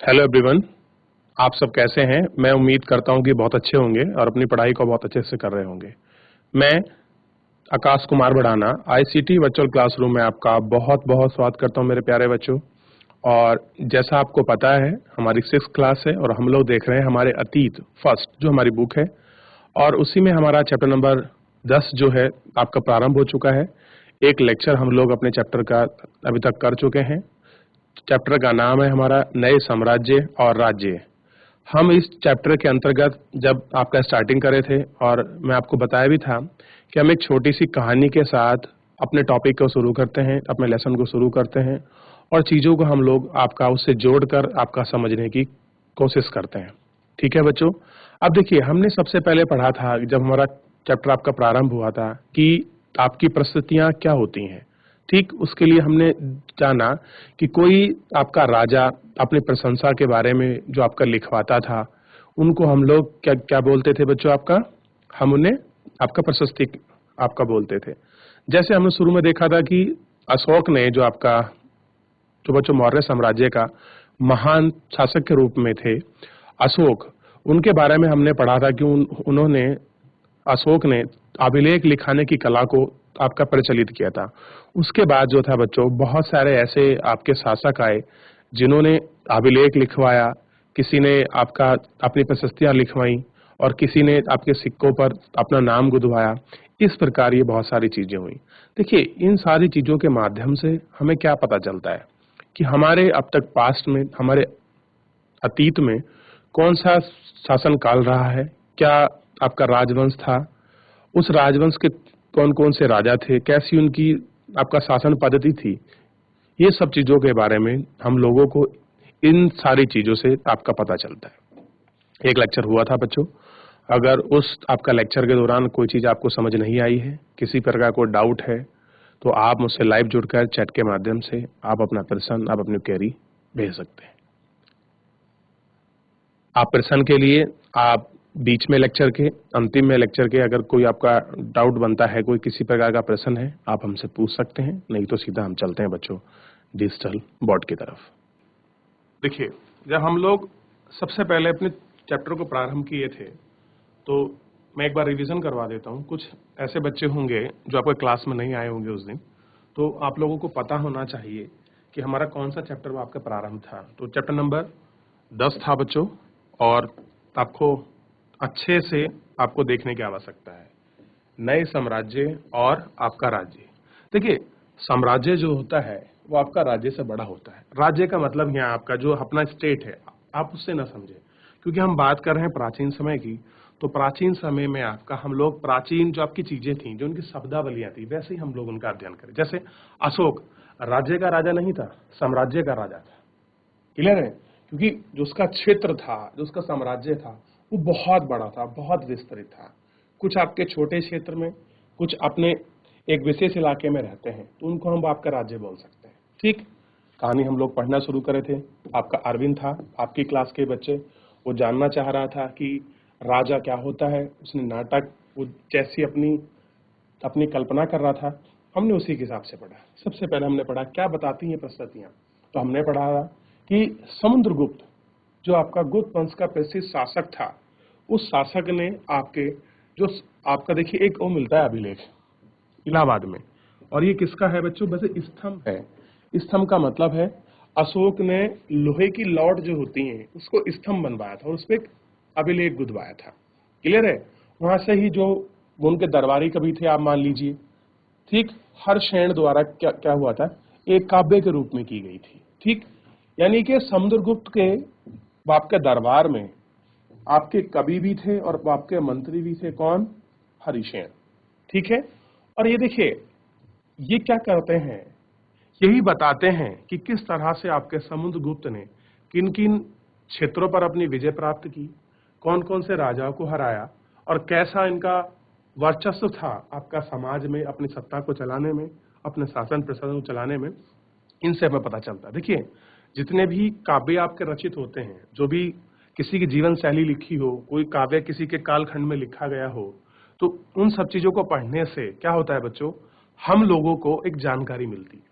Hello everyone. आप सब कैसे हैं? मैं उम्मीद करता हूं कि बहुत अच्छे होंगे और अपनी पढ़ाई को बहुत अच्छे से कर रहे होंगे। मैं आकाश कुमार बढ़ाना आईसीटी वर्चुअल क्लासरूम में आपका बहुत बहुत स्वागत करता हूं मेरे प्यारे बच्चों। और जैसा आपको पता है हमारी 6th क्लास है और हम लोग देख रहे हैं हमारे अतीत फर्स्ट जो हमारी बुक है, और उसी में हमारा चैप्टर नंबर 10 जो है आपका प्रारंभ हो चुका है। एक लेक्चर हम लोग अपने चैप्टर का अभी तक कर चुके हैं। चैप्टर का नाम है हमारा नए साम्राज्य और राज्य। हम इस चैप्टर के अंतर्गत जब आपका स्टार्टिंग करे थे और मैं आपको बताया भी था कि हम एक छोटी सी कहानी के साथ अपने टॉपिक को शुरू करते हैं, अपने लेसन को शुरू करते हैं और चीज़ों को हम लोग आपका उससे जोड़कर आपका समझने की कोशिश करते हैं। ठीक है बच्चों। अब देखिए, हमने सबसे पहले पढ़ा था जब हमारा चैप्टर आपका प्रारंभ हुआ था कि आपकी परिस्थितियां क्या होती हैं। ठीक उसके लिए हमने जाना कि कोई आपका राजा अपनी प्रशंसा के बारे में जो आपका लिखवाता था, उनको हम लोग क्या क्या बोलते थे बच्चों? हम उन्हें आपका प्रशस्ति आपका बोलते थे। जैसे हमने शुरू में देखा था कि अशोक ने जो आपका जो बच्चों मौर्य साम्राज्य का महान शासक के रूप में थे, अशोक, उनके बारे में हमने पढ़ा था कि उन्होंने अशोक ने अभिलेख लिखाने की कला को आपका प्रचलित किया था। उसके बाद जो था बच्चों, बहुत सारे ऐसे आपके शासक आए जिन्होंने अभिलेख लिखवाया, किसी ने आपका अपनी प्रशस्तियां लिखवाई और किसी ने आपके सिक्कों पर अपना नाम गुदवाया। इस प्रकार ये बहुत सारी चीजें हुई। देखिए, इन सारी चीजों के माध्यम से हमें क्या पता चलता है कि हमारे अब तक पास्ट में, हमारे अतीत में कौन सा शासन काल रहा है, क्या आपका राजवंश था, उस राजवंश के कौन कौन से राजा थे, कैसी उनकी आपका शासन पद्धति थी। ये सब चीजों के बारे में हम लोगों को इन सारी चीजों से आपका पता चलता है। एक लेक्चर हुआ था बच्चों। अगर उस आपका लेक्चर के दौरान कोई चीज आपको समझ नहीं आई है, किसी प्रकार कोई डाउट है, तो आप मुझसे लाइव जुड़कर चैट के माध्यम से आप अपना प्रश्न, आप अपनी क्वेरी भेज सकते हैं। आप प्रश्न के लिए आप बीच में लेक्चर के, अंतिम में लेक्चर के, अगर कोई आपका डाउट बनता है, कोई किसी प्रकार का प्रश्न है, आप हमसे पूछ सकते हैं। नहीं तो सीधा हम चलते हैं बच्चों डिजिटल बोर्ड की तरफ। देखिए, जब हम लोग सबसे पहले अपने चैप्टर को प्रारंभ किए थे, तो मैं एक बार रिवीजन करवा देता हूँ। कुछ ऐसे बच्चे होंगे जो आपके क्लास में नहीं आए होंगे उस दिन, तो आप लोगों को पता होना चाहिए कि हमारा कौन सा चैप्टर आपका प्रारंभ था। तो चैप्टर नंबर 10 था बच्चों, और आपको अच्छे से आपको देखने की आवश्यकता है। नए साम्राज्य और आपका राज्य। देखिए, साम्राज्य जो होता है वो आपका राज्य से बड़ा होता है। राज्य का मतलब यहाँ आपका जो अपना स्टेट है, आप उससे ना समझे, क्योंकि हम बात कर रहे हैं प्राचीन समय की। तो प्राचीन समय में आपका हम लोग प्राचीन जो आपकी चीजें थी, जो उनकी शब्दावलियां थी, वैसे ही हम लोग उनका अध्ययन करें। जैसे अशोक राज्य का राजा नहीं था, साम्राज्य का राजा था। क्लियर है? क्योंकि जो उसका क्षेत्र था, जो उसका साम्राज्य था, वो बहुत बड़ा था, बहुत विस्तृत था। कुछ आपके छोटे क्षेत्र में, कुछ अपने एक विशेष इलाके में रहते हैं, तो उनको हम आपका राज्य बोल सकते हैं। ठीक, कहानी हम लोग पढ़ना शुरू करे थे। आपका अरविंद था, आपकी क्लास के बच्चे, वो जानना चाह रहा था कि राजा क्या होता है। उसने नाटक, वो जैसी अपनी अपनी कल्पना कर रहा था, हमने उसी के हिसाब से पढ़ा। सबसे पहले हमने पढ़ा क्या बताती हैं प्रस्तुतियां। तो हमने पढ़ा कि समुद्रगुप्त, जो आपका गुप्त वंश का प्रसिद्ध शासक था, उस शासक ने आपके जो आपका देखिए एक वो मिलता है अभिलेख इलाहाबाद में, और ये किसका है बच्चों? वैसे स्तंभ है। स्तंभ का मतलब है अशोक ने लोहे की लौट जो होती हैं उसको स्तंभ बनवाया था और उस पर एक अभिलेख गुदवाया था। क्लियर है? वहां से ही जो वो उनके दरबारी कवि थे, आप मान लीजिए, ठीक, हर्षसेन द्वारा क्या क्या हुआ था, एक काव्य के रूप में की गई थी। ठीक, यानी कि समुद्रगुप्त के आपके दरबार में आपके कवि भी थे और आपके मंत्री भी थे। कौन? हरिसेन। ठीक है? और ये देखिए, ये क्या करते हैं, यही बताते हैं कि किस तरह से आपके समुद्रगुप्त ने किन किन क्षेत्रों पर अपनी विजय प्राप्त की, कौन कौन से राजाओं को हराया, और कैसा इनका वर्चस्व था आपका समाज में, अपनी सत्ता को चलाने में, अपने शासन प्रशासन को चलाने में। इनसे हमें पता चलता है। देखिए, जितने भी काव्य आपके रचित होते हैं, जो भी किसी की जीवन शैली लिखी हो, कोई काव्य किसी के कालखंड में लिखा गया हो, तो उन सब चीजों को पढ़ने से क्या होता है बच्चों, हम लोगों को एक जानकारी मिलती है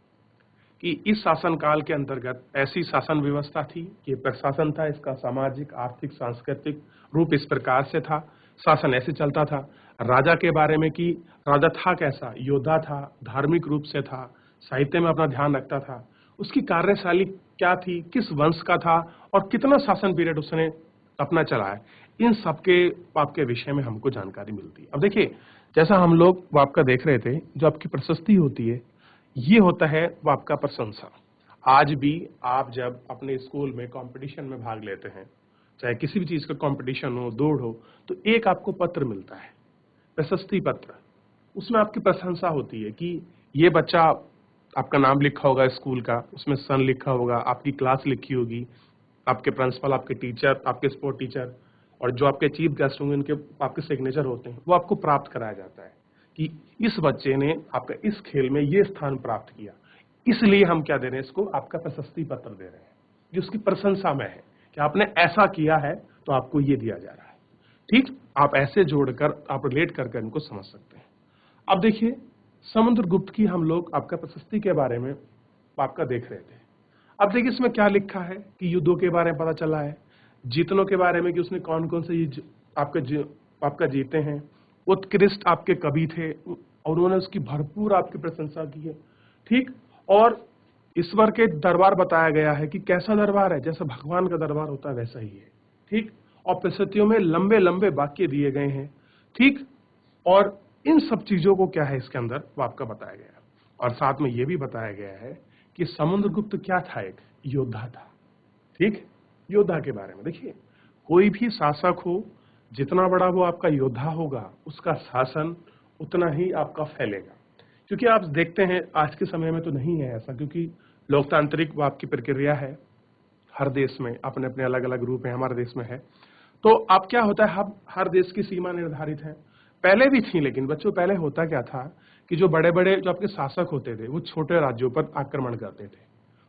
कि इस शासन काल के अंतर्गत ऐसी शासन व्यवस्था थी कि प्रशासन था, इसका सामाजिक, आर्थिक, सांस्कृतिक रूप इस प्रकार से था, शासन ऐसे चलता था। राजा के बारे में कि राजा था कैसा, योद्धा था, धार्मिक रूप से था, साहित्य में अपना ध्यान रखता था, उसकी कार्यशैली क्या थी, किस वंश का था और कितना शासन पीरियड उसने अपना चलाया, इन सबके आपके विषय में हमको जानकारी मिलती है। अब देखिए, जैसा हम लोग वो आपका देख रहे थे, जो आपकी प्रशस्ति होती है, ये होता है वो आपका प्रशंसा। आज भी आप जब अपने स्कूल में कंपटीशन में भाग लेते हैं, चाहे किसी भी चीज का कंपटीशन हो, दौड़ हो, तो एक आपको पत्र मिलता है, प्रशस्ति पत्र। उसमें आपकी प्रशंसा होती है कि ये बच्चा, आपका नाम लिखा होगा स्कूल का, उसमें सन लिखा होगा, आपकी क्लास लिखी होगी, आपके प्रिंसिपल, आपके टीचर, आपके स्पोर्ट टीचर और जो आपके चीफ गेस्ट होंगे उनके आपके सिग्नेचर होते हैं, वो आपको प्राप्त कराया जाता है कि इस बच्चे ने आपका इस खेल में ये स्थान प्राप्त किया, इसलिए हम क्या दे रहे हैं इसको, आपका प्रशस्ति पत्र दे रहे हैं, जो उसकी प्रशंसा में है कि आपने ऐसा किया है तो आपको ये दिया जा रहा है। ठीक, आप ऐसे जोड़कर आप रिलेट करके इनको समझ सकते हैं। अब देखिए, समुद्रगुप्त की हम लोग आपका प्रशस्ति के बारे में आपका देख रहे थे। अब देखिए इसमें क्या लिखा है कि युद्धों के बारे में पता चला है, जीतनों के बारे में कि उसने कौन कौन से युद्ध आपका जीते हैं, उत्कृष्ट आपके कवि थे और उन्होंने उसकी भरपूर आपकी प्रशंसा की है। ठीक, और ईश्वर के दरबार बताया गया है कि कैसा दरबार है, जैसा भगवान का दरबार होता है वैसा ही है। ठीक, और प्रशस्तियों में लंबे लंबे वाक्य दिए गए हैं। ठीक, और इन सब चीजों को क्या है इसके अंदर वो आपका बताया गया है। और साथ में ये भी बताया गया है कि समुद्रगुप्त क्या था, एक योद्धा था। ठीक, योद्धा के बारे में देखिए, कोई भी शासक हो, जितना बड़ा वो आपका योद्धा होगा, उसका शासन उतना ही आपका फैलेगा। क्योंकि आप देखते हैं आज के समय में तो नहीं है ऐसा, क्योंकि लोकतांत्रिक वो आपकी प्रक्रिया है, हर देश में अपने अपने अलग अलग रूप है, हमारे देश में है। तो अब क्या होता है, हर देश की सीमा निर्धारित है, पहले भी थी, लेकिन बच्चों पहले होता क्या था कि जो बड़े बड़े जो आपके शासक होते थे वो छोटे राज्यों पर आक्रमण करते थे,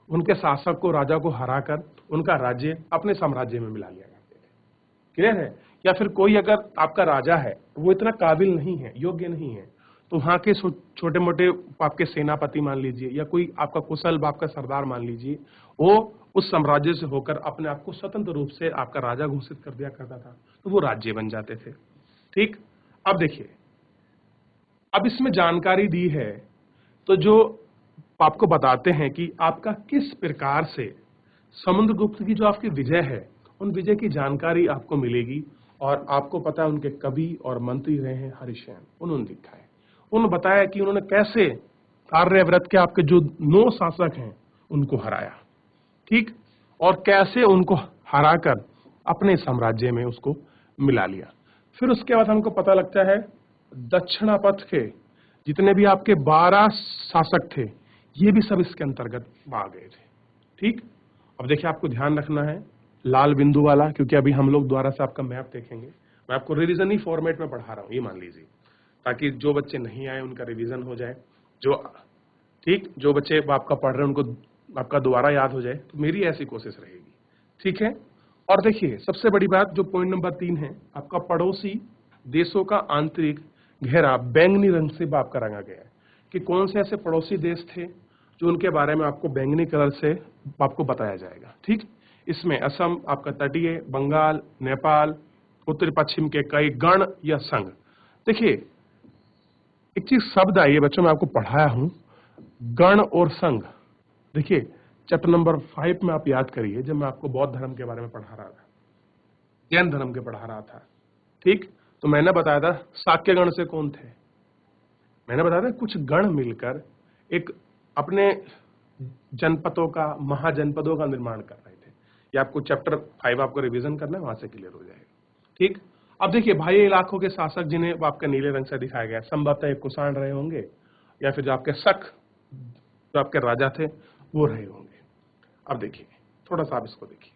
उनके शासक को, राजा को हराकर उनका राज्य अपने साम्राज्य में मिला लिया करते थे। क्लियर है? या फिर कोई अगर आपका राजा है वो इतना काबिल नहीं है, योग्य नहीं है, तो वहां के छोटे मोटे आपके सेनापति मान लीजिए या कोई आपका कुशल आपका सरदार मान लीजिए, वो उस साम्राज्य से होकर अपने आप को स्वतंत्र रूप से आपका राजा घोषित कर दिया करता था, तो वो राज्य बन जाते थे। ठीक, अब देखिए, अब इसमें जानकारी दी है तो जो आपको बताते हैं कि आपका किस प्रकार से समुद्रगुप्त की जो आपकी विजय है, उन विजय की जानकारी आपको मिलेगी। और आपको पता है उनके कवि और मंत्री रहे हैं हरिशैन, उन्होंने लिखा है, उन्होंने बताया कि उन्होंने कैसे आर्यव्रत के आपके जो 9 शासक हैं उनको हराया। ठीक, और कैसे उनको हराकर अपने साम्राज्य में उसको मिला लिया। फिर उसके बाद हमको पता लगता है दक्षिणापथ के जितने भी आपके 12 शासक थे, ये भी सब इसके अंतर्गत आ गए थे। ठीक, अब देखिए आपको ध्यान रखना है लाल बिंदु वाला, क्योंकि अभी हम लोग दोबारा से आपका मैप देखेंगे। मैं आपको रिवीजन ही फॉर्मेट में पढ़ा रहा हूँ, ये मान लीजिए, ताकि जो बच्चे नहीं आए उनका रिवीजन हो जाए, ठीक, जो बच्चे आपका पढ़ रहे हैं उनको आपका दोबारा याद हो जाए, तो मेरी ऐसी कोशिश रहेगी। ठीक है, और देखिए सबसे बड़ी बात जो पॉइंट नंबर 3 है, आपका पड़ोसी देशों का आंतरिक घेरा बैंगनी रंग से आपका रंगा गया है कि कौन से ऐसे पड़ोसी देश थे जो उनके बारे में आपको बैंगनी कलर से आपको बताया जाएगा। ठीक, इसमें असम, आपका तटीय, बंगाल, नेपाल, उत्तर पश्चिम के कई गण या संघ। देखिए एक चीज शब्द आई है बच्चों, मैं आपको पढ़ाया हूं, गण और संघ। देखिए चैप्टर नंबर 5 में आप याद करिए, जब मैं आपको बौद्ध धर्म के बारे में पढ़ा रहा था, जैन धर्म के पढ़ा रहा था। ठीक, तो मैंने बताया था शाक्य गण से कौन थे, मैंने बताया था कुछ गण मिलकर एक अपने जनपदों का, महाजनपदों का निर्माण कर रहे थे। ये आपको चैप्टर 5 आपको रिवीजन करना है, वहां से क्लियर हो जाएगा। ठीक, अब देखिए बाह्य इलाकों के शासक जिन्हें आपका नीले रंग से दिखाया गया, संभवतः एक कुषाण रहे होंगे या फिर जो आपके शक जो आपके राजा थे वो रहे होंगे। अब देखिए थोड़ा सा आप इसको देखिए,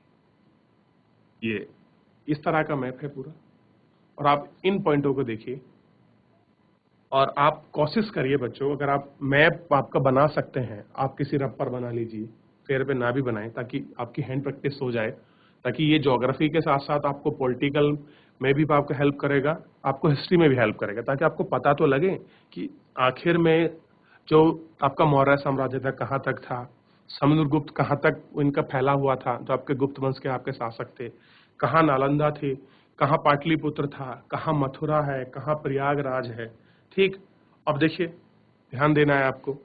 ये इस तरह का मैप है पूरा, और आप इन पॉइंटों को देखिए और आप कोशिश करिए बच्चों, अगर आप मैप आपका बना सकते हैं, आप किसी रफ पर बना लीजिए, फेयर पे ना भी बनाएं, ताकि आपकी हैंड प्रैक्टिस हो जाए, ताकि ये ज्योग्राफी के साथ साथ आपको पॉलिटिकल में भी आपको हेल्प करेगा, आपको हिस्ट्री में भी हेल्प करेगा, ताकि आपको पता तो लगे कि आखिर में जो आपका मौर्य साम्राज्य था कहाँ तक था, समुद्रगुप्त कहाँ तक इनका फैला हुआ था, जो आपके गुप्त वंश के आपके शासक थे, कहाँ नालंदा थे, कहाँ पाटलिपुत्र था, कहाँ मथुरा है, कहाँ प्रयागराज है। ठीक, अब देखिए ध्यान देना है आपको,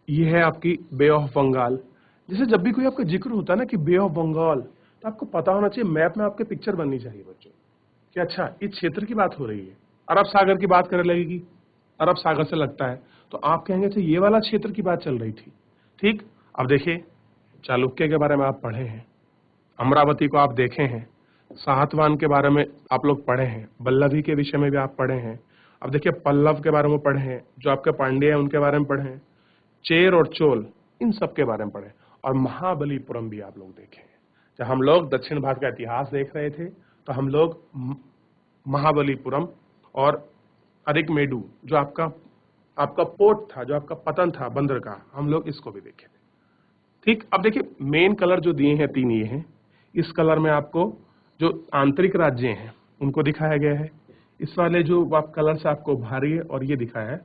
ये है आपकी बे ऑफ बंगाल। जैसे जब भी कोई आपका जिक्र होता है ना कि बे ऑफ बंगाल, तो आपको पता होना चाहिए, मैप में आपके पिक्चर बननी चाहिए बच्चों कि अच्छा इस क्षेत्र की बात हो रही है। अरब सागर की बात करने लगेगी, अरब सागर से लगता है, तो आप कहेंगे अच्छा ये वाला क्षेत्र की बात चल रही थी। ठीक, अब देखिए चालुक्य के बारे में आप पढ़े हैं, अमरावती को आप देखे हैं, सातवाहन के बारे में आप लोग पढ़े हैं, वल्लभी के विषय में भी आप पढ़े हैं। अब देखिए पल्लव के बारे में पढ़े हैं, जो आपके पांड्य हैं उनके बारे में पढ़े हैं, चेर और चोल इन सब के बारे में पढ़े, और महाबलीपुरम भी आप लोग देखे हैं। जब हम लोग दक्षिण भारत का इतिहास देख रहे थे तो हम लोग महाबलीपुरम और अरिकमेडु जो आपका आपका पोर्ट था, जो आपका पतन था बंदरगाह, हम लोग इसको भी देखे थे। ठीक, अब देखिए मेन कलर जो दिए हैं तीन ये हैं, इस कलर में आपको जो आंतरिक राज्य हैं उनको दिखाया गया है, इस वाले जो आप कलर से आपको भारी है, और ये दिखाया है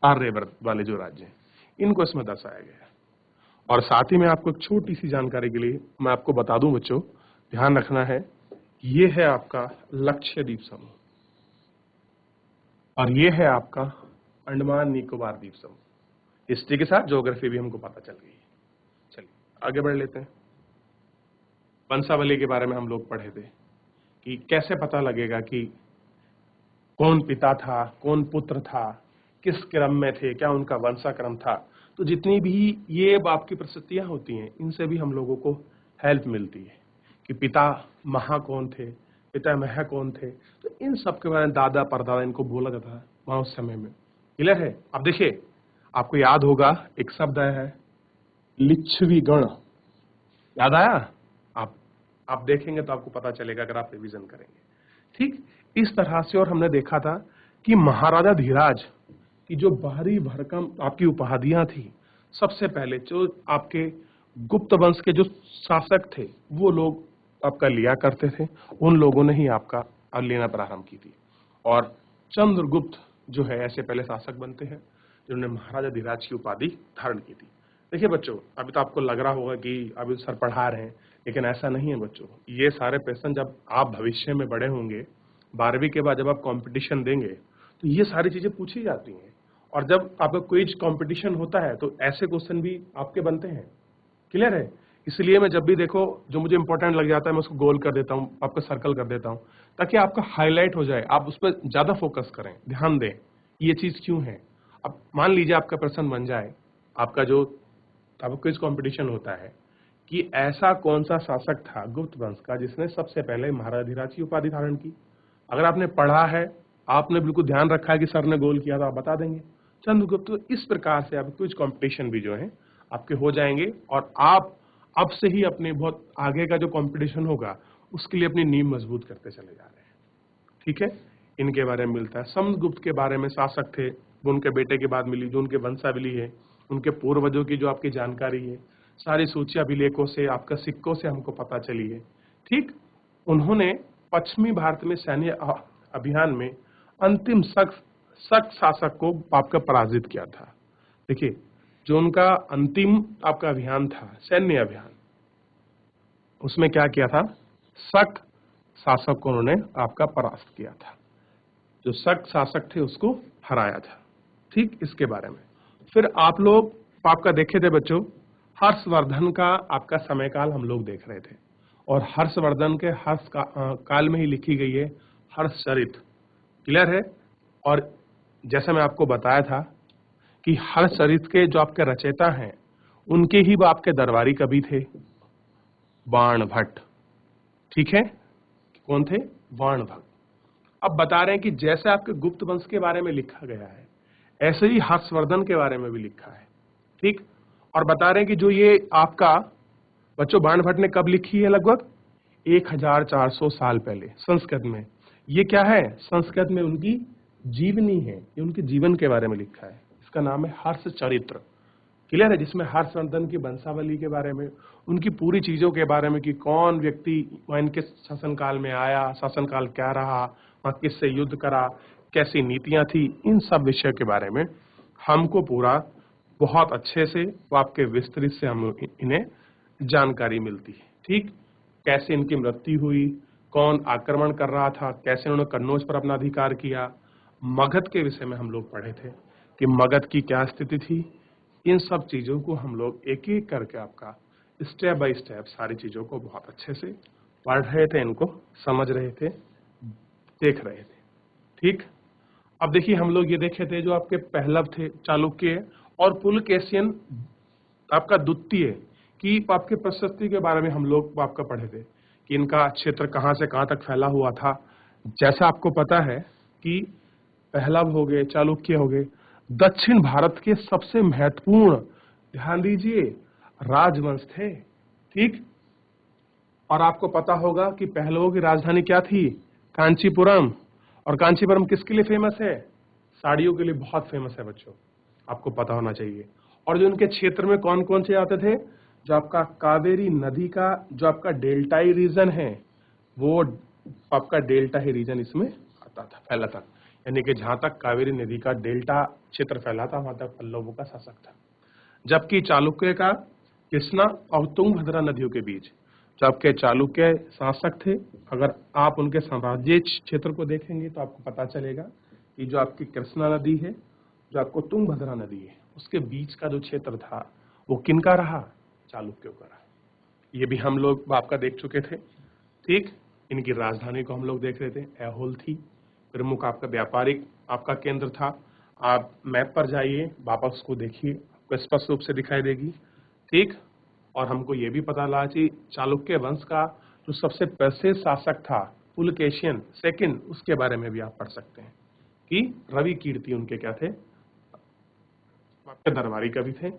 आर्यवर्त वाले जो राज्य हैं इनको इसमें दर्शाया गया है। और साथ ही में आपको एक छोटी सी जानकारी के लिए मैं आपको बता दूं बच्चों, ध्यान रखना है, ये है आपका लक्षद्वीप समूह और ये है आपका अंडमान निकोबार द्वीप समूह। हिस्ट्री के साथ ज्योग्राफी भी हमको पता चल गई है। चलिए आगे बढ़ लेते हैं। वंशावली के बारे में हम लोग पढ़े थे कि कैसे पता लगेगा कि कौन पिता था, कौन पुत्र था, किस क्रम में थे, क्या उनका वंशाक्रम था। तो जितनी भी ये आपकी प्रशस्तियां होती हैं इनसे भी हम लोगों को हेल्प मिलती है कि पिता महा कौन थे, पिता मह कौन थे। तो इन सब के बारे में दादा परदादा इनको बोला जाता है वहां उस समय में। क्लियर है? अब देखिए आपको याद होगा एक शब्द आया है लिच्छवी गण, याद आया? आप देखेंगे तो आपको पता चलेगा अगर आप रिवीजन करेंगे। ठीक, इस तरह से। और हमने देखा था कि महाराजा धीराज की जो भारी भरकम आपकी उपाधियां थी, सबसे पहले जो आपके गुप्त वंश के जो शासक थे वो लोग आपका लिया करते थे, उन लोगों ने ही आपका लेना प्रारंभ की थी। और चंद्रगुप्त जो है ऐसे पहले शासक बनते हैं जिन्होंने महाराजा धीराज की उपाधि धारण की थी। देखिए बच्चों, अभी तो आपको लग रहा होगा कि अभी सर पढ़ा रहे हैं, लेकिन ऐसा नहीं है बच्चों। ये सारे प्रश्न जब आप भविष्य में बड़े होंगे, 12वीं के बाद जब आप कंपटीशन देंगे तो ये सारी चीजें पूछी जाती हैं। और जब आपका क्विज कंपटीशन होता है तो ऐसे क्वेश्चन भी आपके बनते हैं। क्लियर है? इसलिए मैं जब भी देखो जो मुझे इंपॉर्टेंट लग जाता है मैं उसको गोल कर देता हूँ, आपका सर्कल कर देता हूँ, ताकि आपका हाईलाइट हो जाए, आप उस पर ज्यादा फोकस करें, ध्यान दें ये चीज क्यों है। अब मान लीजिए आपका प्रश्न बन जाए, आपका जो आपका क्विज कंपटीशन होता है कि ऐसा कौन सा शासक था गुप्त वंश का जिसने सबसे पहले महाराजा धीराज की उपाधि धारण की। अगर आपने पढ़ा है, आपने बिल्कुल ध्यान रखा है कि सर ने गोल किया तो आप बता देंगे चंद्रगुप्त। तो इस प्रकार से आप क्विज कंपटीशन भी जो है आपके हो जाएंगे, और आप अब से ही अपने बहुत आगे का जो कंपटीशन होगा उसके लिए अपनी नींव मजबूत करते चले जा रहे हैं। ठीक है, इनके बारे में मिलता है। समुद्रगुप्त के बारे में शासक थे, वो उनके बेटे के बाद मिली, जो उनके वंशावली है, उनके पूर्वजों की जो आपकी जानकारी है, सारी सूची अभिलेखों से, आपका सिक्कों से हमको पता चली है। ठीक, उन्होंने पश्चिमी भारत में सैन्य अभियान में अंतिम शक शासक को आपका पराजित किया था। देखिए जो उनका अंतिम आपका अभियान था, सैन्य अभियान, उसमें क्या किया था, शक शासक को उन्होंने आपका परास्त किया था, जो शक शासक थे उसको हराया था। ठीक, इसके बारे में फिर आप लोग आपका देखे थे बच्चों, हर्षवर्धन का आपका समयकाल हम लोग देख रहे थे, और हर्षवर्धन के हर्ष काल में ही लिखी गई है हर्षचरित। क्लियर है? और जैसा मैं आपको बताया था कि हर्षचरित के जो आपके रचयिता हैं उनके ही वो आपके दरबारी कवि थे बाणभट्ट। ठीक है, कौन थे? बाणभट्ट। अब बता रहे हैं कि जैसे आपके गुप्त वंश के बारे में लिखा गया है ऐसे ही हर्षवर्धन के बारे में भी लिखा है। ठीक, और बता रहे हैं कि जो ये आपका बच्चों बाणभट्ट ने कब लिखी है, लगभग 1400 साल पहले संस्कृत में। ये क्या है? संस्कृत में उनकी जीवनी है, ये उनके जीवन के बारे में लिखा है। इसका नाम है हर्षचरित्र। क्लियर है? जिसमें हर्षवर्धन की वंशावली के बारे में, उनकी पूरी चीजों के बारे में कि कौन व्यक्ति इनके शासनकाल में आया, शासनकाल क्या रहा, वहां किससे युद्ध करा, कैसी नीतियां थी, इन सब विषय के बारे में हमको पूरा बहुत अच्छे से वो आपके विस्तृत से हम इन्हें जानकारी मिलती है। ठीक, कैसे इनकी मृत्यु हुई, कौन आक्रमण कर रहा था, कैसे उन्होंने कन्नौज पर अपना अधिकार किया, मगध के विषय में हम लोग पढ़े थे कि मगध की क्या स्थिति थी। इन सब चीजों को हम लोग एक एक करके आपका स्टेप बाय स्टेप सारी चीजों को बहुत अच्छे से पढ़ रहे थे, इनको समझ रहे थे, देख रहे थे। ठीक, अब देखिए हम लोग ये देखे थे जो आपके पहलव थे चालुक्य और पुलकेशियन आपका द्वितीय की आपके प्रशस्ति के बारे में हम लोग आपका पढ़े थे कि इनका क्षेत्र कहां से कहां तक फैला हुआ था। जैसा आपको पता है कि पहलव हो गए, चालुक्य हो गए, दक्षिण भारत के सबसे महत्वपूर्ण, ध्यान दीजिए, राजवंश थे। ठीक, और आपको पता होगा कि पहलवों की राजधानी क्या थी, कांचीपुरम। और कांचीपुरम किसके लिए फेमस है, साड़ियों के लिए बहुत फेमस है बच्चों, आपको पता होना चाहिए। और जो उनके क्षेत्र में कौन कौन से आते थे, जो आपका कावेरी नदी का जो आपका डेल्टाई रीजन है, वो आपका डेल्टा ही रीजन इसमें आता था, फैला था। यानी कि जहां तक कावेरी नदी का डेल्टा क्षेत्र फैला था वहां तक पल्लवों का शासक था। जबकि चालुक्य का कृष्णा और तुंगभद्रा नदियों के बीच जो आपके चालुक्य शासक थे, अगर आप उनके साम्राज्य क्षेत्र को देखेंगे तो आपको पता चलेगा कि जो आपकी कृष्णा नदी है, जो आपको तुंगभद्रा नदी है, उसके बीच का जो क्षेत्र था वो किनका रहा, चालुक्यों का रहा। ये भी हम लोग आपका देख चुके थे। ठीक, इनकी राजधानी को हम लोग देख रहे थे, ऐहोल थी, प्रमुख आपका व्यापारिक आपका केंद्र था। आप मैप पर जाइए, वापस को देखिए, आपको स्पष्ट रूप से दिखाई देगी। ठीक, और हमको ये भी पता लगा कि चालुक्य वंश का जो सबसे प्रसिद्ध शासक था पुलकेशियन सेकंड, उसके बारे में भी आप पढ़ सकते हैं कि रवि कीर्ति उनके क्या थे, आपके दरबारी कवि थे।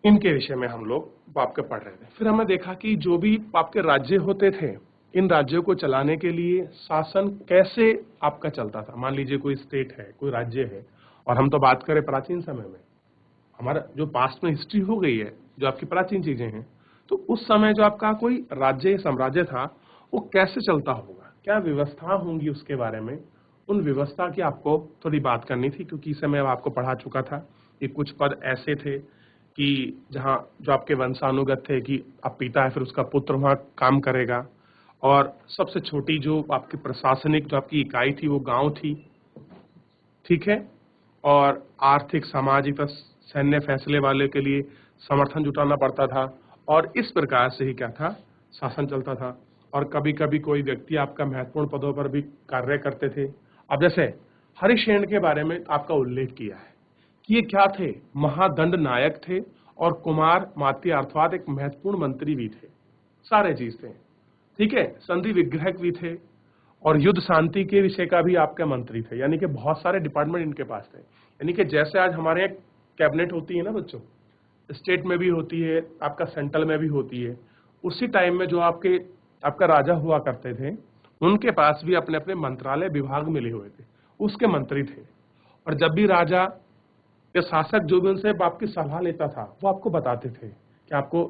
इनके विषय में हम लोग आपके पढ़ रहे थे। फिर हमने देखा कि जो भी आपके राज्य होते थे, इन राज्यों को चलाने के लिए शासन कैसे आपका चलता था। मान लीजिए कोई स्टेट है, कोई राज्य है, और हम तो बात करें प्राचीन समय में, हमारा जो पास्ट में हिस्ट्री हो गई है, जो आपकी प्राचीन चीजें हैं, तो उस समय जो आपका कोई राज्य साम्राज्य था वो कैसे चलता होगा, क्या व्यवस्था होंगी, उसके बारे में, उन व्यवस्था की आपको थोड़ी बात करनी थी। क्योंकि इस समय आपको पढ़ा चुका था कि कुछ पद ऐसे थे कि जहाँ जो आपके वंशानुगत थे कि अब पिता है फिर उसका पुत्र वहाँ काम करेगा, और सबसे छोटी जो आपकी प्रशासनिक जो आपकी इकाई थी वो गांव थी। ठीक है, और आर्थिक, सामाजिक और सैन्य फैसले वाले के लिए समर्थन जुटाना पड़ता था, और इस प्रकार से ही क्या था, शासन चलता था। और कभी कभी कोई व्यक्ति आपका महत्वपूर्ण पदों पर भी कार्य करते थे। अब जैसे हरिशेन के बारे में आपका उल्लेख किया है कि ये क्या थे, महादंड नायक थे और कुमार मात्य अर्थात एक महत्वपूर्ण मंत्री भी थे, सारे चीज थे। ठीक है, संधि विग्रहक भी थे और युद्ध शांति के विषय का भी आपके मंत्री थे। यानी कि बहुत सारे डिपार्टमेंट इनके पास थे। यानी कि जैसे आज हमारे यहाँ कैबिनेट होती है ना बच्चों, स्टेट में भी होती है, आपका सेंट्रल में भी होती है, उसी टाइम में जो आपका राजा हुआ करते थे, उनके पास भी अपने अपने मंत्रालय विभाग मिले हुए थे, उसके मंत्री थे। और जब भी राजा या शासक जो भी उनसे आपकी सलाह लेता था, वो आपको बताते थे कि आपको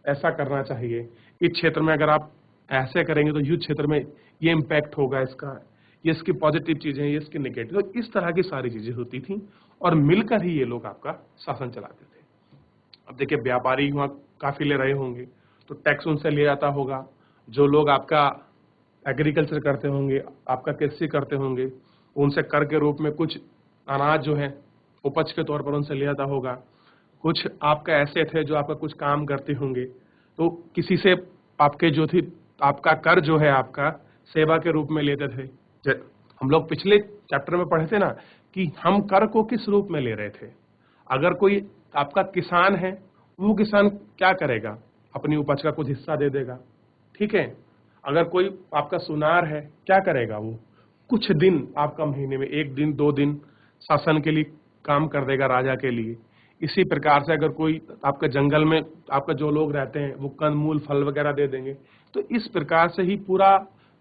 ऐसा करना चाहिए, इस क्षेत्र में अगर आप ऐसे करेंगे तो युद्ध क्षेत्र में ये इम्पैक्ट होगा इसका, ये इसकी पॉजिटिव चीजें, ये इसकी नेगेटिव, तो इस तरह की सारी चीजें होती थी और मिलकर ही ये लोग आपका शासन चलाते थे। अब देखिए व्यापारी वहाँ काफी ले रहे होंगे तो टैक्स उनसे ले जाता होगा, जो लोग आपका एग्रीकल्चर करते होंगे, आपका कृषि करते होंगे, उनसे कर के रूप में कुछ अनाज जो है उपज के तौर पर उनसे ले जाता होगा। कुछ आपका ऐसे थे जो आपका कुछ काम करते होंगे, तो किसी से आपके जो थी आपका कर जो है आपका सेवा के रूप में लेते थे। हम लोग पिछले चैप्टर में पढ़े थे ना कि हम कर को किस रूप में ले रहे थे। अगर कोई आपका किसान है, वो किसान क्या करेगा, अपनी उपज का कुछ हिस्सा दे देगा। ठीक है, अगर कोई आपका सुनार है, क्या करेगा, वो कुछ दिन आपका महीने में 1 दिन 2 दिन शासन के लिए काम कर देगा राजा के लिए। इसी प्रकार से अगर कोई आपके जंगल में आपका जो लोग रहते हैं वो कंदमूल फल वगैरह दे देंगे। तो इस प्रकार से ही पूरा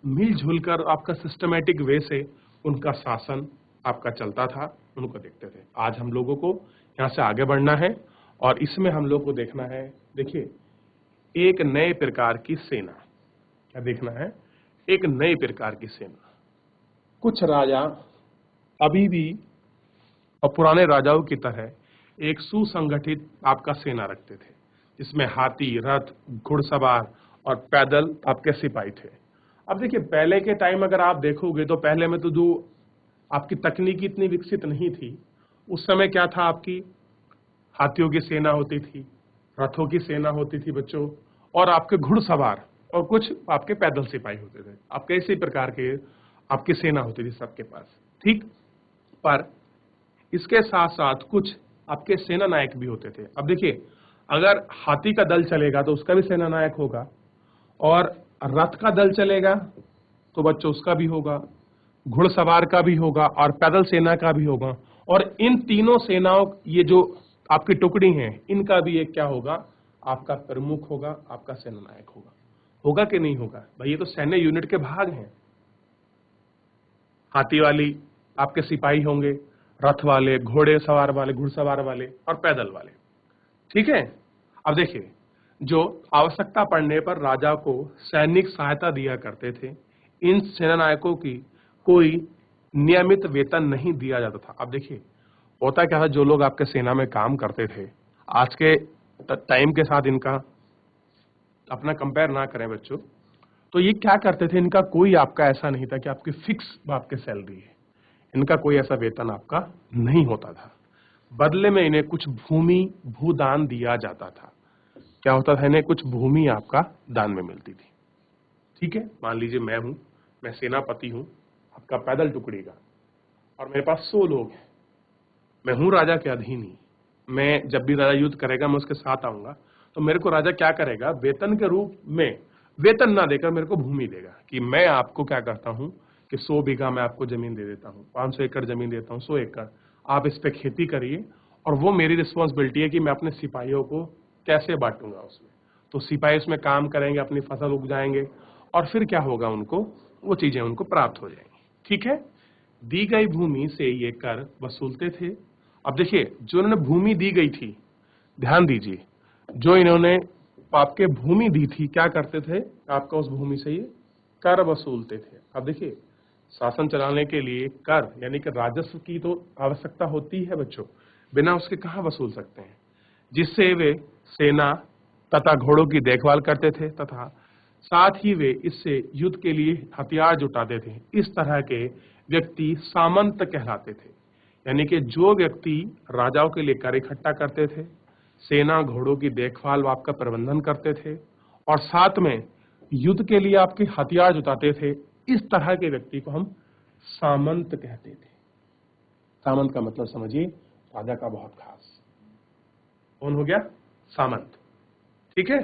मिलजुल कर आपका सिस्टमेटिक वे से उनका शासन आपका चलता था, उनको देखते थे। आज हम लोगों को यहाँ से आगे बढ़ना है और इसमें हम लोग को देखना है, देखिए, एक नए प्रकार की सेना। क्या देखना है, एक नए प्रकार की सेना। कुछ राजा अभी भी और पुराने राजाओं की तरह एक सुसंगठित आपका सेना रखते थे, जिसमें हाथी, रथ, घुड़सवार और पैदल आपके सिपाही थे। अब देखिए पहले के टाइम अगर आप देखोगे तो पहले में तो जो आपकी तकनीकी इतनी विकसित नहीं थी, उस समय क्या था, आपकी हाथियों की सेना होती थी, रथों की सेना होती थी बच्चों, और आपके घुड़सवार और कुछ आपके पैदल सिपाही होते थे। आपके इसी प्रकार के आपकी सेना होती थी सबके पास, ठीक। पर इसके साथ साथ कुछ आपके सेना नायक भी होते थे। अब देखिए अगर हाथी का दल चलेगा तो उसका भी सेना नायक होगा, और रथ का दल चलेगा तो बच्चों उसका भी होगा, घुड़सवार का भी होगा और पैदल सेना का भी होगा। और इन तीनों सेनाओं, ये जो आपकी टुकड़ी हैं, इनका भी एक क्या होगा, आपका प्रमुख होगा, आपका सेना नायक होगा। होगा कि नहीं होगा भाई, ये तो सैन्य यूनिट के भाग हैं। हाथी वाली आपके सिपाही होंगे, रथ वाले, घोड़े सवार वाले, घुड़सवार वाले और पैदल वाले, ठीक है। अब देखिए जो आवश्यकता पड़ने पर राजा को सैनिक सहायता दिया करते थे, इन सेनानायकों की कोई नियमित वेतन नहीं दिया जाता था। अब देखिए होता क्या था, जो लोग आपके सेना में काम करते थे, आज के टाइम के साथ इनका अपना कंपेयर ना करें बच्चों, तो ये क्या करते थे, इनका कोई आपका ऐसा नहीं था कि आपकी फिक्स आपके सैलरी है, इनका कोई ऐसा वेतन आपका नहीं होता था। बदले में इन्हें कुछ भूमि भूदान दिया जाता था। क्या होता था, इन्हें कुछ भूमि आपका दान में मिलती थी, ठीक है। मान लीजिए मैं सेनापति हूं आपका पैदल टुकड़ी का, और मेरे पास 100 लोग हैं, मैं हूं राजा के अधीन ही। मैं जब भी राजा युद्ध करेगा मैं उसके साथ आऊंगा, तो मेरे को राजा क्या करेगा, वेतन के रूप में, वेतन ना देकर मेरे को भूमि देगा, कि मैं आपको क्या करता हूं कि 100 बीघा मैं आपको जमीन दे देता हूं, 500 एकड़ जमीन देता हूं, 100 एकड़ आप इस पे खेती करिए, और वो मेरी रिस्पॉन्सिबिलिटी है कि मैं अपने सिपाहियों को कैसे बांटूंगा उसमें। तो सिपाही उसमें काम करेंगे, अपनी फसल उगाएंगे, और फिर क्या होगा, उनको वो चीजें उनको प्राप्त हो जाएंगी, ठीक है। दी गई भूमि से ये कर वसूलते थे। अब देखिए जो इन्होंने भूमि दी गई थी, ध्यान दीजिए, जो इन्होंने आपके भूमि दी थी, क्या करते थे, आपका उस भूमि से ये कर वसूलते थे। अब देखिए शासन चलाने के लिए कर यानी कि राजस्व की तो आवश्यकता होती है बच्चों, बिना उसके कहाँ वसूल सकते हैं, जिससे वे सेना तथा घोड़ों की देखभाल करते थे, तथा साथ ही वे इससे युद्ध के लिए हथियार जुटाते थे। इस तरह के व्यक्ति सामंत कहलाते थे, यानी कि जो व्यक्ति राजाओं के लिए कर इकट्ठा करते थे, सेना घोड़ों की देखभाल व आपका प्रबंधन करते थे, और साथ में युद्ध के लिए आपके हथियार जुटाते थे, इस तरह के व्यक्ति को हम सामंत कहते थे। सामंत का मतलब समझिए, राजा का बहुत खास। कौन हो गया, सामंत, ठीक है।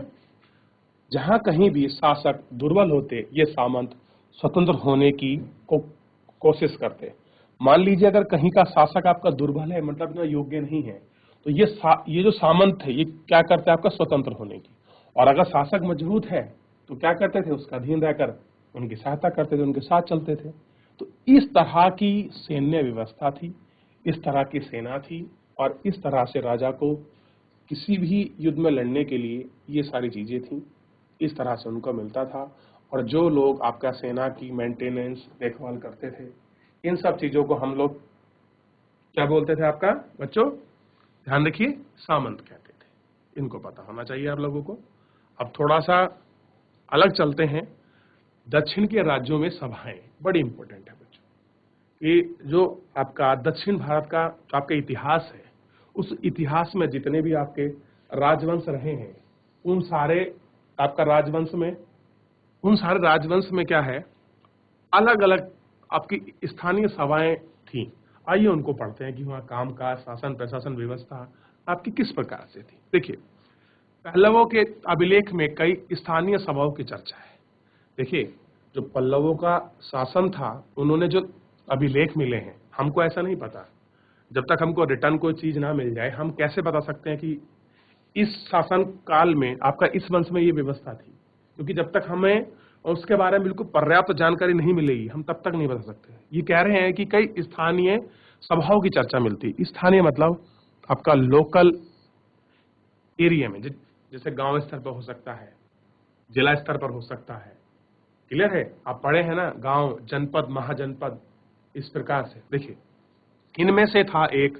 जहां कहीं भी शासक दुर्बल होते, ये सामंत स्वतंत्र होने की कोशिश करते। मान लीजिए अगर कहीं का शासक आपका दुर्बल है, मतलब इतना योग्य नहीं है, तो ये जो सामंत है, ये क्या करते हैं, आपका स्वतंत्र होने की। और अगर शासक मजबूत है तो क्या करते थे, उसका अधीन रहकर उनकी सहायता करते थे, उनके साथ चलते थे। तो इस तरह की सैन्य व्यवस्था थी, इस तरह की सेना थी, और इस तरह से राजा को किसी भी युद्ध में लड़ने के लिए ये सारी चीजें थी, इस तरह से उनको मिलता था। और जो लोग आपका सेना की मेंटेनेंस देखभाल करते थे, इन सब चीजों को हम लोग क्या बोलते थे आपका बच्चों, ध्यान रखिए, सामंत कहते थे। इनको पता होना चाहिए आप लोगों को। अब थोड़ा सा अलग चलते हैं, दक्षिण के राज्यों में सभाएं बड़ी इंपॉर्टेंट है बच्चों। ये जो आपका दक्षिण भारत का जो आपका इतिहास है, उस इतिहास में जितने भी आपके राजवंश रहे हैं, उन सारे आपका राजवंश में क्या है, अलग अलग आपकी स्थानीय सभाएं थी। आइए उनको पढ़ते हैं कि वहां कामकाज, शासन प्रशासन व्यवस्था आपकी किस प्रकार से थी। देखिए पल्लवों के अभिलेख में कई स्थानीय सभाओं की चर्चा है। देखिए जो पल्लवों का शासन था, उन्होंने जो अभिलेख मिले हैं, हमको ऐसा नहीं पता, जब तक हमको रिटर्न कोई चीज ना मिल जाए, हम कैसे बता सकते हैं कि इस शासन काल में आपका इस वंश में ये व्यवस्था थी, क्योंकि जब तक हमें उसके बारे में बिल्कुल पर्याप्त जानकारी नहीं मिलेगी, हम तब तक नहीं बता सकते। ये कह रहे हैं कि कई स्थानीय सभाओं की चर्चा मिलती। स्थानीय मतलब आपका लोकल एरिया में, जैसे गांव स्तर पर हो सकता है, जिला स्तर पर हो सकता है, क्लियर है, आप पढ़े हैं ना, गांव, जनपद, महाजनपद, इस प्रकार से। देखिए इनमें से था एक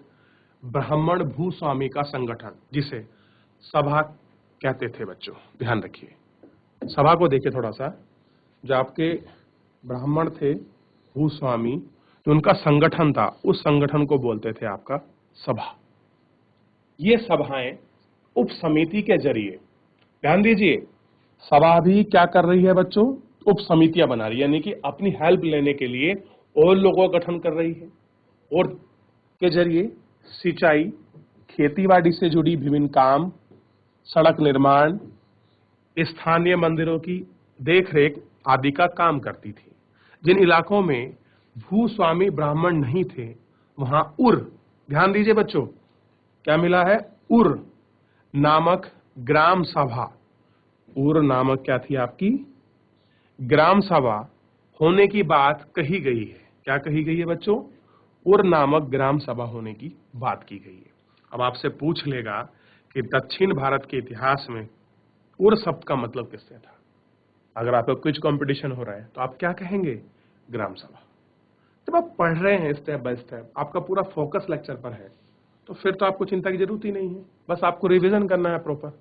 ब्राह्मण भूस्वामी का संगठन, जिसे सभा कहते थे बच्चों। ध्यान रखिए, सभा को देखिए थोड़ा सा। जो आपके ब्राह्मण थे भूस्वामी, जो उनका संगठन था, उस संगठन को बोलते थे आपका सभा। ये सभाएं उप समिति के जरिए, ध्यान दीजिए, सभा भी क्या कर रही है बच्चों, उप समितियां बना रही है, यानी कि अपनी हेल्प लेने के लिए और लोगों का गठन कर रही है, और के जरिए सिंचाई, खेतीबाड़ी से जुड़ी विभिन्न काम, सड़क निर्माण, स्थानीय मंदिरों की देखरेख आदि का काम करती थी। जिन इलाकों में भूस्वामी ब्राह्मण नहीं थे, वहां उर, ध्यान दीजिए बच्चों, क्या मिला है, उर नामक ग्राम सभा, उर नामक क्या थी आपकी ग्राम सभा होने की बात कही गई है। क्या कही गई है बच्चों, उर नामक ग्राम सभा होने की बात की गई है। अब आपसे पूछ लेगा कि दक्षिण भारत के इतिहास में उर शब्द का मतलब किससे था। अगर आपका क्विज कंपटीशन हो रहा है तो आप क्या कहेंगे, ग्राम सभा। जब आप पढ़ रहे हैं स्टेप बाय स्टेप, आपका पूरा फोकस लेक्चर पर है, तो फिर तो आपको चिंता की जरूरत ही नहीं है, बस आपको रिवीजन करना है प्रॉपर।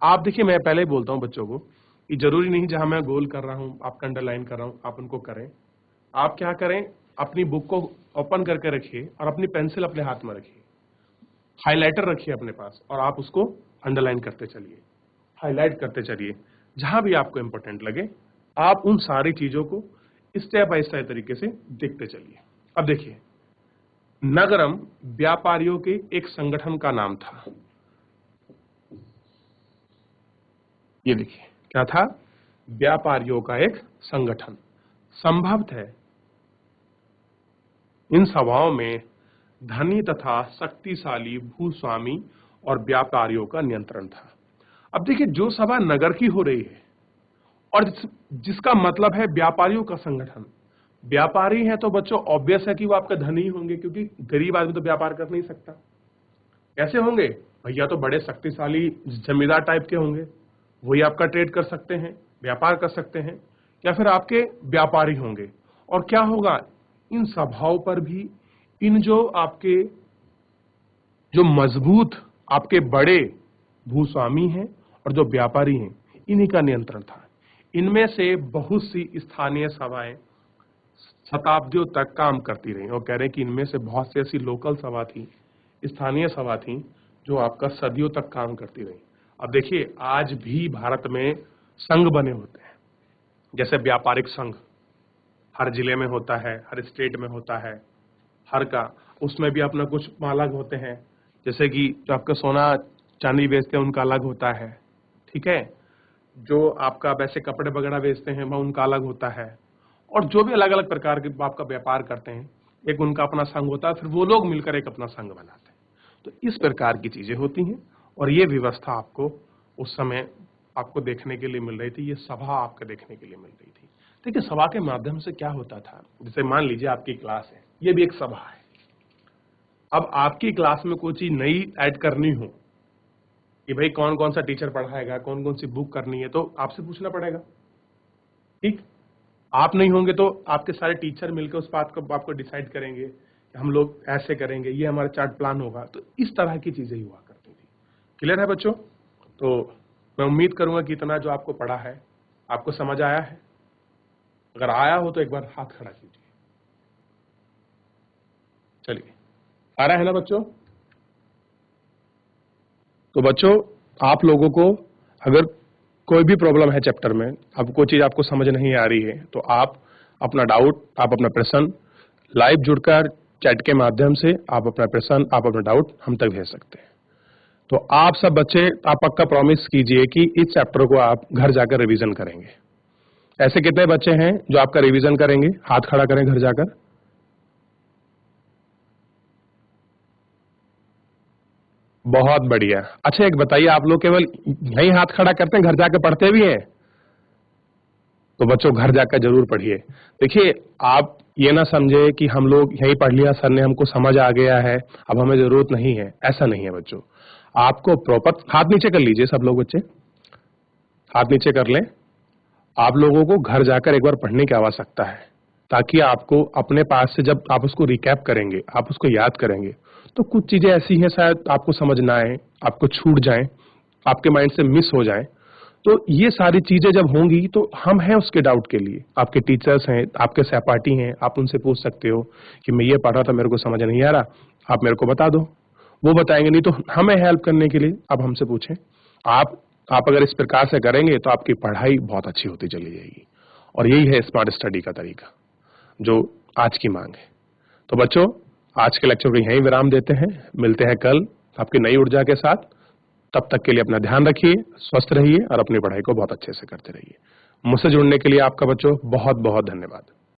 आप देखिए, मैं पहले ही बोलता हूं बच्चों को कि जरूरी नहीं जहां मैं गोल कर रहा हूं, आपका अंडरलाइन कर रहा हूं, आप उनको करें। आप क्या करें, अपनी बुक को ओपन करके रखिए और अपनी पेंसिल अपने हाथ में रखिए, हाइलाइटर रखिए अपने पास, और आप उसको अंडरलाइन करते चलिए, हाईलाइट करते चलिए, जहां भी आपको इंपॉर्टेंट लगे आप उन सारी चीजों को स्टेप बाय स्टेप तरीके से देखते चलिए। अब देखिए, नगरम व्यापारियों के एक संगठन का नाम था। ये देखिए क्या था, व्यापारियों का एक संगठन। संभवतः इन सभाओं में धनी तथा शक्तिशाली भूस्वामी और व्यापारियों का नियंत्रण था। अब देखिए, जो सभा नगर की हो रही है और जिसका मतलब है व्यापारियों का संगठन, व्यापारी है तो बच्चों ऑब्वियस है कि वो आपके धनी होंगे, क्योंकि गरीब आदमी तो व्यापार कर नहीं सकता। कैसे होंगे भैया, तो बड़े शक्तिशाली जमींदार टाइप के होंगे, वही आपका ट्रेड कर सकते हैं, व्यापार कर सकते हैं, या फिर आपके व्यापारी होंगे। और क्या होगा, इन सभाओं पर भी इन जो आपके जो मजबूत आपके बड़े भूस्वामी हैं और जो व्यापारी हैं, इन्हीं का नियंत्रण था। इनमें से बहुत सी स्थानीय सभाएं शताब्दियों तक काम करती रही, और कह रहे हैं कि इनमें से बहुत सी ऐसी लोकल सभा थी, स्थानीय सभा थी, जो आपका सदियों तक काम करती रही। अब देखिए, आज भी भारत में संघ बने होते हैं, जैसे व्यापारिक संघ हर जिले में होता है, हर स्टेट में होता है, हर का उसमें भी अपना कुछ अलग होते हैं, जैसे कि जो आपका सोना चांदी बेचते हैं उनका अलग होता है, ठीक है, जो आपका वैसे कपड़े वगैरह बेचते हैं वह उनका अलग होता है, और जो भी अलग अलग प्रकार के आपका व्यापार करते हैं, एक उनका अपना संघ होता है, फिर वो लोग मिलकर एक अपना संघ बनाते हैं। तो इस प्रकार की चीजें होती हैं, और ये व्यवस्था आपको उस समय आपको देखने के लिए मिल रही थी, ये सभा आपको देखने के लिए मिल रही थी। देखिए, सभा के माध्यम से क्या होता था, जैसे मान लीजिए आपकी क्लास है, ये भी एक सभा है। अब आपकी क्लास में कोई चीज नई ऐड करनी हो कि भाई कौन कौन सा टीचर पढ़ाएगा, कौन कौन सी बुक करनी है, तो आपसे पूछना पड़ेगा, ठीक। आप नहीं होंगे तो आपके सारे टीचर मिलकर उस बात को आपको डिसाइड करेंगे कि हम लोग ऐसे करेंगे, ये हमारा चार्ट प्लान होगा। तो इस तरह की चीजें हुआ करती थी। क्लियर है बच्चों? तो मैं उम्मीद करूंगा कि इतना जो आपको पढ़ा है आपको समझ आया है। अगर आया हो तो एक बार हाथ खड़ा कीजिए। चलिए, आ रहा है ना बच्चों? तो बच्चों, आप लोगों को अगर कोई भी प्रॉब्लम है चैप्टर में, अब कोई चीज आपको समझ नहीं आ रही है, तो आप अपना डाउट, आप अपना प्रश्न लाइव जुड़कर चैट के माध्यम से आप अपना प्रश्न, आप अपना डाउट हम तक भेज सकते हैं। तो आप सब बच्चे, आप पक्का प्रॉमिस कीजिए कि इस चैप्टर को आप घर जाकर रिवीजन करेंगे। ऐसे कितने बच्चे हैं जो आपका रिवीजन करेंगे? हाथ खड़ा करें घर जाकर। बहुत बढ़िया। अच्छा, एक बताइए, आप लोग केवल यही हाथ खड़ा करते हैं, घर जाकर पढ़ते भी हैं? तो बच्चों, घर जाकर जरूर पढ़िए। देखिए, आप ये ना समझे कि हम लोग यही पढ़ लिया, सर ने हमको समझ आ गया है, अब हमें जरूरत नहीं है, ऐसा नहीं है बच्चों। आपको प्रॉपर, हाथ नीचे कर लीजिए सब लोग, बच्चे हाथ नीचे कर लें। आप लोगों को घर जाकर एक बार पढ़ने की आवश्यकता है, ताकि आपको अपने पास से जब आप उसको रिकैप करेंगे, आप उसको याद करेंगे, तो कुछ चीजें ऐसी हैं शायद आपको समझ ना आए, आपको छूट जाए, आपके माइंड से मिस हो जाए। तो ये सारी चीजें जब होंगी तो हम हैं उसके डाउट के लिए। आपके टीचर्स हैं, आपके सहपाठी हैं, आप उनसे पूछ सकते हो कि मैं ये पढ़ रहा था, मेरे को समझ नहीं आ रहा, आप मेरे को बता दो। वो बताएंगे, नहीं तो हमें हेल्प करने के लिए आप हमसे पूछें। आप आप अगर इस प्रकार से करेंगे तो आपकी पढ़ाई बहुत अच्छी होती चली जाएगी। और यही है स्मार्ट स्टडी का तरीका जो आज की मांग है। तो बच्चों, आज के लेक्चर को यहीं विराम देते हैं। मिलते हैं कल आपकी नई ऊर्जा के साथ। तब तक के लिए अपना ध्यान रखिए, स्वस्थ रहिए और अपनी पढ़ाई को बहुत अच्छे से करते रहिए। मुझसे जुड़ने के लिए आपका बच्चों बहुत बहुत धन्यवाद।